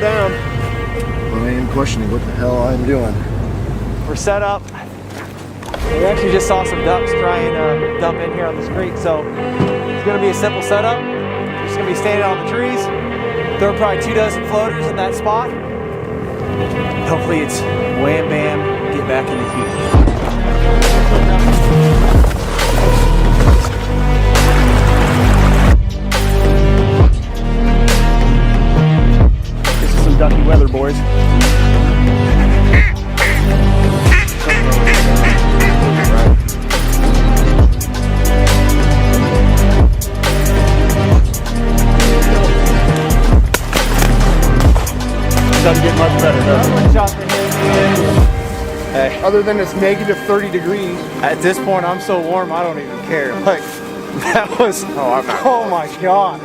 down. I am questioning what the hell I'm doing. We're set up. We actually just saw some ducks try and dump in here on this creek, so it's gonna be a simple setup. We're just gonna be standing on the trees. There are probably 24 floaters in that spot. Hopefully it's wham bam, get back in the heat. This is some ducky weather, boys. Doesn't get much better, does it? Hey. Other than it's negative 30 degrees. At this point, I'm so warm, I don't even care. Like, that was, oh my God.